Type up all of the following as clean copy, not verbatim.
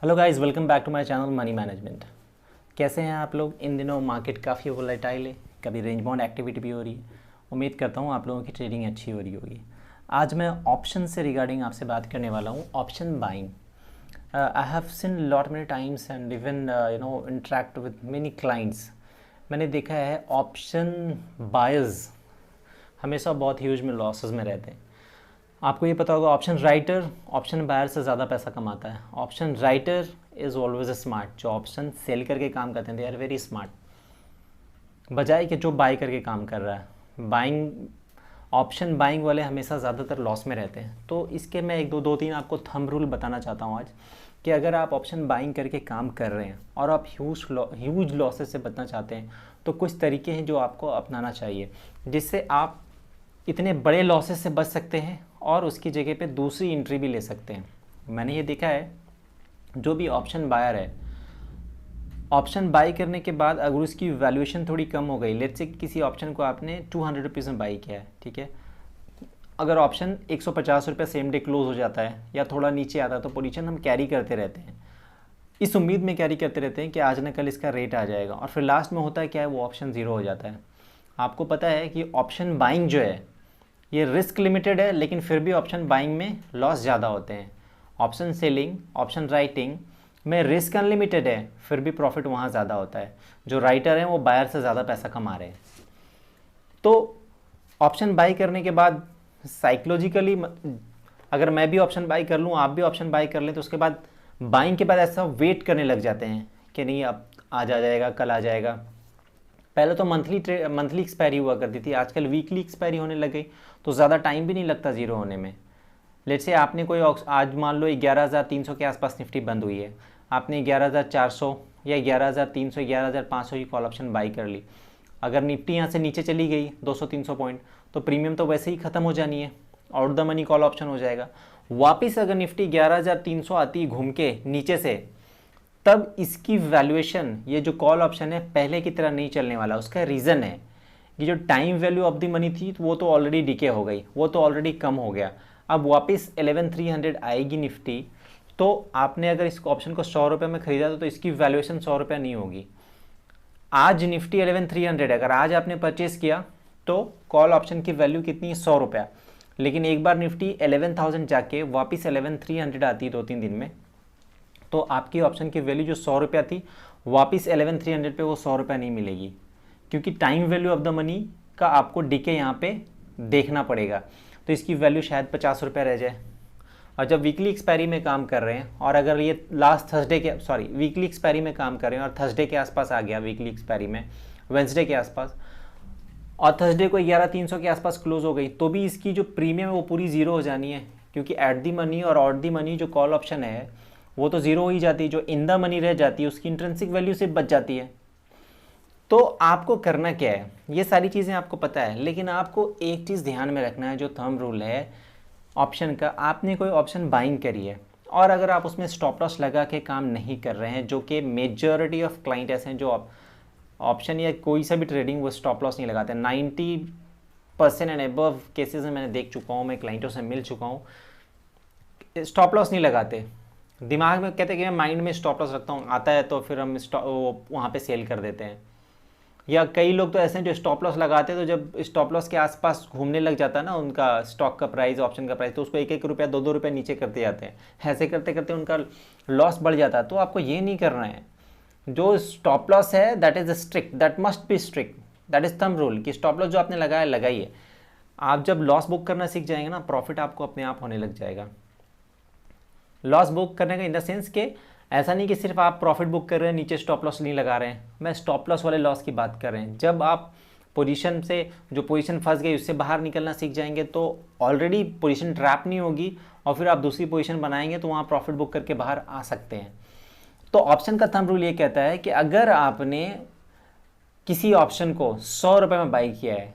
Hello guys, welcome back to my channel money management. कैसे हैं आप लोग? इन दिनों मार्केट काफ़ी वोलेटाइल है, कभी रेंज बाउंड एक्टिविटी भी हो रही है। उम्मीद करता हूँ आप लोगों की ट्रेडिंग अच्छी हो रही होगी। आज मैं ऑप्शन से रिगार्डिंग आपसे बात करने वाला हूँ, option buying. I have seen lot many times and even interact with many clients. मैंने देखा है ऑप्शन बायर्स हमेशा बहुत ह्यूज में लॉसेस में रहते हैं। आपको ये पता होगा, ऑप्शन राइटर ऑप्शन बायर से ज़्यादा पैसा कमाता है। Option writer is always smart. जो ऑप्शन सेल करके काम करते हैं दे आर वेरी स्मार्ट, बजाय कि जो बाई करके काम कर रहा है। बाइंग ऑप्शन बाइंग वाले हमेशा ज़्यादातर लॉस में रहते हैं। तो इसके मैं एक दो तीन आपको थंब रूल बताना चाहता हूँ आज, कि अगर आप ऑप्शन बाइंग करके काम कर रहे हैं और आप ह्यूज लॉसेस से बचना चाहते हैं, तो कुछ तरीके हैं जो आपको अपनाना चाहिए, जिससे आप इतने बड़े लॉसेस से बच सकते हैं और उसकी जगह पे दूसरी एंट्री भी ले सकते हैं। मैंने ये देखा है, जो भी ऑप्शन बायर है, ऑप्शन बाई करने के बाद अगर उसकी वैल्यूएशन थोड़ी कम हो गई, लेट्स से किसी ऑप्शन को आपने 200 रुपीज़ में बाई किया है, ठीक है, अगर ऑप्शन 150 रुपये सेम डे क्लोज हो जाता है या थोड़ा नीचे आता है, तो पोजीशन हम कैरी करते रहते हैं, इस उम्मीद में कैरी करते रहते हैं कि आज न कल इसका रेट आ जाएगा, और फिर लास्ट में होता है क्या है, वो ऑप्शन ज़ीरो हो जाता है। आपको पता है कि ऑप्शन बाइंग जो है ये रिस्क लिमिटेड है, लेकिन फिर भी ऑप्शन बाइंग में लॉस ज़्यादा होते हैं। ऑप्शन सेलिंग, ऑप्शन राइटिंग में रिस्क अनलिमिटेड है, फिर भी प्रॉफिट वहाँ ज़्यादा होता है। जो राइटर हैं वो बायर से ज़्यादा पैसा कमा रहे हैं। तो ऑप्शन बाई करने के बाद साइकोलॉजिकली, अगर मैं भी ऑप्शन बाई कर लूँ, आप भी ऑप्शन बाई कर लें, तो उसके बाद बाइंग के बाद ऐसा वेट करने लग जाते हैं कि नहीं अब आज आ जाएगा, कल आ जाएगा। पहले तो मंथली एक्सपायरी हुआ करती थी, आजकल वीकली एक्सपायरी होने लग गई, तो ज़्यादा टाइम भी नहीं लगता ज़ीरो होने में। लेट्स से आपने कोई आज मान लो 11,300 के आसपास निफ्टी बंद हुई है, आपने 11,400 या 11,300 11,500 की कॉल ऑप्शन बाई कर ली। अगर निफ्टी यहाँ से नीचे चली गई 200-300 पॉइंट, तो प्रीमियम तो वैसे ही ख़त्म हो जानी है, out the money call option हो जाएगा। वापस अगर निफ्टी 11,300 आती घूम के नीचे से, तब इसकी वैल्यूएशन, ये जो कॉल ऑप्शन है, पहले की तरह नहीं चलने वाला। उसका रीज़न है कि जो time value of the money थी वो तो ऑलरेडी डिके हो गई, वो तो ऑलरेडी कम हो गया। अब वापस 11,300 आएगी निफ्टी, तो आपने अगर इस ऑप्शन को 100 रुपये में ख़रीदा तो इसकी वैल्यूएशन 100 रुपये नहीं होगी। आज निफ्टी 11,300, अगर आज आपने परचेस किया तो कॉल ऑप्शन की वैल्यू कितनी है, 100 रुपया। लेकिन एक बार निफ्टी 11,000 जाके वापस 11,300 आती है 2-3 दिन में, तो आपकी ऑप्शन की वैल्यू जो 100 रुपया थी, वापस 11,300 पे वो 100 रुपया नहीं मिलेगी, क्योंकि time value of the money का आपको डीके यहाँ पे देखना पड़ेगा। तो इसकी वैल्यू शायद 50 रुपया रह जाए। और जब वीकली एक्सपायरी में काम कर रहे हैं, और अगर ये लास्ट थर्सडे के वीकली एक्सपायरी में काम कर रहे हैं और थर्सडे के आसपास आ गया वीकली एक्सपायरी में, वेंसडे के आसपास, और थर्सडे को 11,300 के आसपास क्लोज हो गई, तो भी इसकी जो प्रीमियम है वो पूरी ज़ीरो हो जानी है, क्योंकि एट दी मनी और आउट दी मनी जो कॉल ऑप्शन है वो तो ज़ीरो हो ही जाती है। जो इन द मनी रह जाती है उसकी इंट्रिंसिक वैल्यू से बच जाती है। तो आपको करना क्या है, ये सारी चीज़ें आपको पता है, लेकिन आपको एक चीज़ ध्यान में रखना है, जो थंब रूल है ऑप्शन का। आपने कोई ऑप्शन बाइंग करी है और अगर आप उसमें स्टॉप लॉस लगा के काम नहीं कर रहे हैं, जो कि मेजॉरिटी ऑफ क्लाइंट ऐसे हैं जो ऑप्शन या कोई सा भी ट्रेडिंग वो स्टॉप लॉस नहीं लगाते। 90% एंड अबव केसेस में मैंने देख चुका हूँ, मैं क्लाइंटों से मिल चुका हूँ, स्टॉप लॉस नहीं लगाते। दिमाग में कहते हैं कि मैं माइंड में स्टॉप लॉस रखता हूँ, आता है तो फिर हम वहाँ पे सेल कर देते हैं। या कई लोग तो ऐसे हैं जो स्टॉप लॉस लगाते हैं, तो जब स्टॉप लॉस के आसपास घूमने लग जाता है ना उनका स्टॉक का प्राइस, ऑप्शन का प्राइस, तो उसको 1-1 रुपया 2-2 रुपया नीचे करते जाते हैं। ऐसे करते करते उनका लॉस बढ़ जाता है। तो आपको ये नहीं करना है। जो स्टॉप लॉस है that is strict, that must be strict, that is thumb rule, कि स्टॉप लॉस जो आपने लगाया लगाइए। आप जब लॉस बुक करना सीख जाएंगे ना, प्रॉफिट आपको अपने आप होने लग जाएगा। लॉस बुक करने का इन द सेंस के ऐसा नहीं कि सिर्फ आप प्रॉफिट बुक कर रहे हैं, नीचे स्टॉप लॉस नहीं लगा रहे हैं। मैं स्टॉप लॉस वाले लॉस की बात कर रहे हैं। जब आप पोजीशन से, जो पोजीशन फंस गई उससे बाहर निकलना सीख जाएंगे, तो ऑलरेडी पोजीशन ट्रैप नहीं होगी, और फिर आप दूसरी पोजीशन बनाएंगे तो वहाँ प्रॉफिट बुक करके बाहर आ सकते हैं। तो ऑप्शन का थंब रूल ये कहता है कि अगर आपने किसी ऑप्शन को 100 रुपये में बाई किया है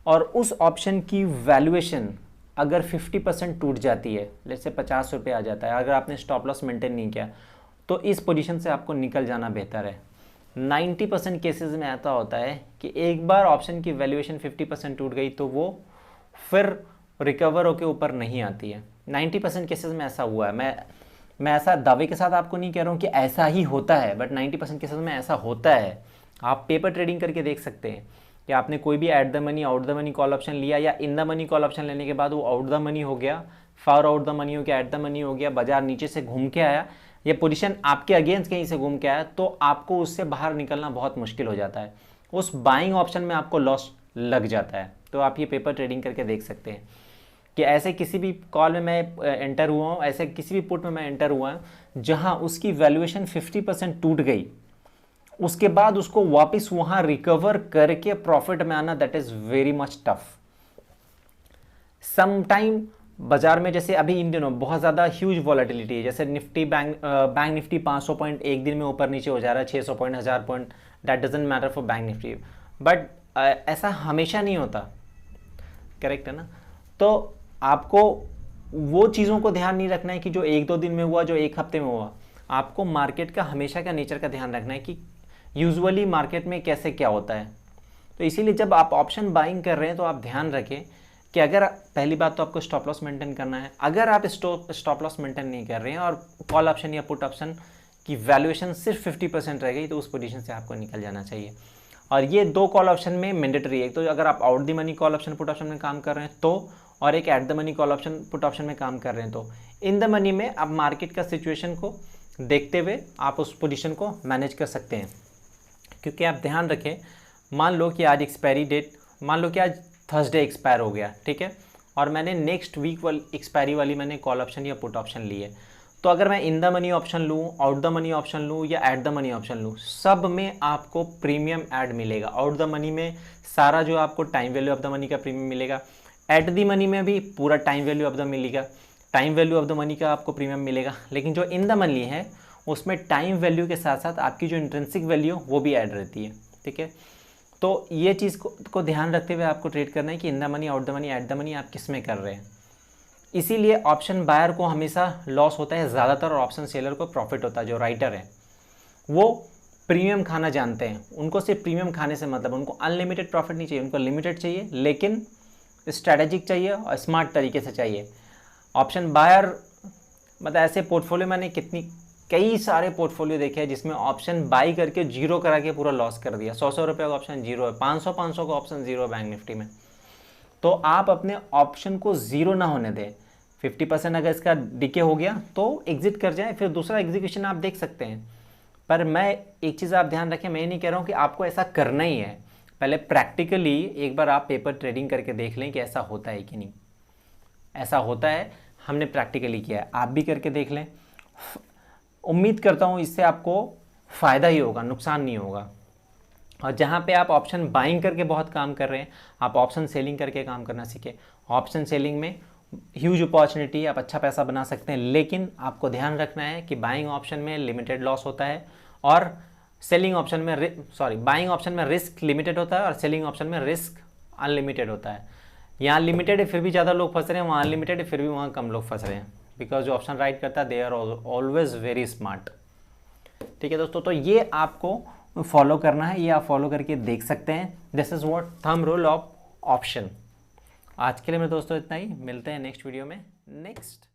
और उस ऑप्शन की वैल्यूएशन अगर 50% टूट जाती है, जैसे 50 रुपये आ जाता है, अगर आपने स्टॉप लॉस मेंटेन नहीं किया, तो इस पोजीशन से आपको निकल जाना बेहतर है। 90% केसेस में ऐसा होता है कि एक बार ऑप्शन की वैल्यूएशन 50% टूट गई तो वो फिर रिकवर होकर ऊपर नहीं आती है। 90% केसेस में ऐसा हुआ है। मैं मैं ऐसा दावे के साथ आपको नहीं कह रहा हूँ कि ऐसा ही होता है, बट 90% केसेस में ऐसा होता है। आप पेपर ट्रेडिंग करके देख सकते हैं कि आपने कोई भी at the money, out the money call option लिया या in the money call option लेने के बाद वो आउट द मनी हो गया, फार आउट द मनी हो गया, एट द मनी हो गया, बाजार नीचे से घूम के आया, ये पोजीशन आपके अगेंस्ट कहीं से घूम के आया, तो आपको उससे बाहर निकलना बहुत मुश्किल हो जाता है। उस बाइंग ऑप्शन में आपको लॉस लग जाता है। तो आप ये पेपर ट्रेडिंग करके देख सकते हैं कि ऐसे किसी भी कॉल में मैं एंटर हुआ हूँ, ऐसे किसी भी पुट में मैं एंटर हुआ हूँ जहाँ उसकी वैल्यूएशन 50% टूट गई, उसके बाद उसको वापस वहाँ रिकवर करके प्रॉफिट में आना, that is very much tough. Some time बाजार में जैसे अभी इन दिनों बहुत ज़्यादा ह्यूज वॉलेटिलिटी है, जैसे निफ्टी बैंक निफ्टी 500 पॉइंट एक दिन में ऊपर नीचे हो जा रहा है, 600 point, 1000 point, that doesn't matter for bank Nifty. But ऐसा हमेशा नहीं होता, करेक्ट है ना। तो आपको वो चीज़ों को ध्यान नहीं रखना है कि जो एक दो दिन में हुआ, जो एक हफ्ते में हुआ। आपको मार्केट का हमेशा का नेचर का ध्यान रखना है कि यूजुअली मार्केट में कैसे क्या होता है। तो इसीलिए जब आप ऑप्शन बाइंग कर रहे हैं तो आप ध्यान रखें कि अगर पहली बात तो आपको स्टॉप लॉस मेंटेन करना है। अगर आप स्टॉप लॉस मेंटेन नहीं कर रहे हैं और कॉल ऑप्शन या पुट ऑप्शन की वैल्यूएशन सिर्फ 50% रह गई, तो उस पोजीशन से आपको निकल जाना चाहिए। और ये दो कॉल ऑप्शन में मैंडेटरी है, तो अगर आप out the money call option put option में काम कर रहे हैं तो, और एक at the money call option put option में काम कर रहे हैं तो, इन द मनी में आप मार्केट का सिचुएशन को देखते हुए आप उस पोजीशन को मैनेज कर सकते हैं। क्योंकि आप ध्यान रखें, मान लो कि आज एक्सपायरी डेट, मान लो कि आज थर्सडे एक्सपायर हो गया, ठीक है, और मैंने नेक्स्ट वीक वाली एक्सपायरी वाली मैंने कॉल ऑप्शन या पुट ऑप्शन ली है, तो अगर मैं इन द मनी ऑप्शन लूँ, आउट द मनी ऑप्शन लूँ या एट द मनी ऑप्शन लूँ, सब में आपको प्रीमियम ऐड मिलेगा। आउट द मनी में सारा जो आपको time value of the money का प्रीमियम मिलेगा, एट द मनी में भी पूरा टाइम वैल्यू ऑफ द मिलेगा, time value of the money का आपको प्रीमियम मिलेगा। लेकिन जो इन द मनी है उसमें टाइम वैल्यू के साथ साथ आपकी जो इंट्रिंसिक वैल्यू वो भी ऐड रहती है, ठीक है। तो ये चीज़ को ध्यान रखते हुए आपको ट्रेड करना है कि in the money, out the money, at the money आप किस में कर रहे हैं। इसीलिए ऑप्शन बायर को हमेशा लॉस होता है ज़्यादातर, और ऑप्शन सेलर को प्रॉफिट होता है। जो राइटर है वो प्रीमियम खाना जानते हैं, उनको सिर्फ प्रीमियम खाने से मतलब, उनको अनलिमिटेड प्रॉफिट नहीं चाहिए, उनको लिमिटेड चाहिए, लेकिन स्ट्रैटेजिक चाहिए और स्मार्ट तरीके से चाहिए। ऑप्शन बायर मतलब ऐसे पोर्टफोलियो मैंने कई सारे पोर्टफोलियो देखे हैं जिसमें ऑप्शन बाई करके जीरो करा के पूरा लॉस कर दिया। 100 रुपये का ऑप्शन जीरो है, 500 का ऑप्शन जीरो है बैंक निफ्टी में। तो आप अपने ऑप्शन को ज़ीरो ना होने दें। 50% अगर इसका डिके हो गया तो एग्जिट कर जाए, फिर दूसरा एग्जीक्यूशन आप देख सकते हैं। पर मैं एक चीज़ आप ध्यान रखें, मैं ये नहीं कह रहा हूँ कि आपको ऐसा करना ही है। पहले प्रैक्टिकली एक बार आप पेपर ट्रेडिंग करके देख लें कि ऐसा होता है कि नहीं। ऐसा होता है, हमने प्रैक्टिकली किया है, आप भी करके देख लें। उम्मीद करता हूँ इससे आपको फ़ायदा ही होगा, नुकसान नहीं होगा। और जहाँ पे आप ऑप्शन बाइंग करके बहुत काम कर रहे हैं, आप ऑप्शन सेलिंग करके काम करना सीखें। ऑप्शन सेलिंग में ह्यूज अपॉर्चुनिटी, आप अच्छा पैसा बना सकते हैं, लेकिन आपको ध्यान रखना है कि बाइंग ऑप्शन में लिमिटेड लॉस होता है और सेलिंग ऑप्शन में बाइंग ऑप्शन में रिस्क लिमिटेड होता है और सेलिंग ऑप्शन में रिस्क अनलिमिटेड होता है। यहाँ लिमिटेड है फिर भी ज़्यादा लोग फंस रहे हैं, वहाँ अनलिमिटेड है फिर भी वहाँ कम लोग फंस रहे हैं, बिकॉज जो ऑप्शन राइट करता है they are always very smart. ठीक है दोस्तों, तो ये आपको फॉलो करना है, ये आप फॉलो करके देख सकते हैं। This is what thumb rule of option. आज के लिए मेरे दोस्तों इतना ही, मिलते हैं नेक्स्ट वीडियो में। नेक्स्ट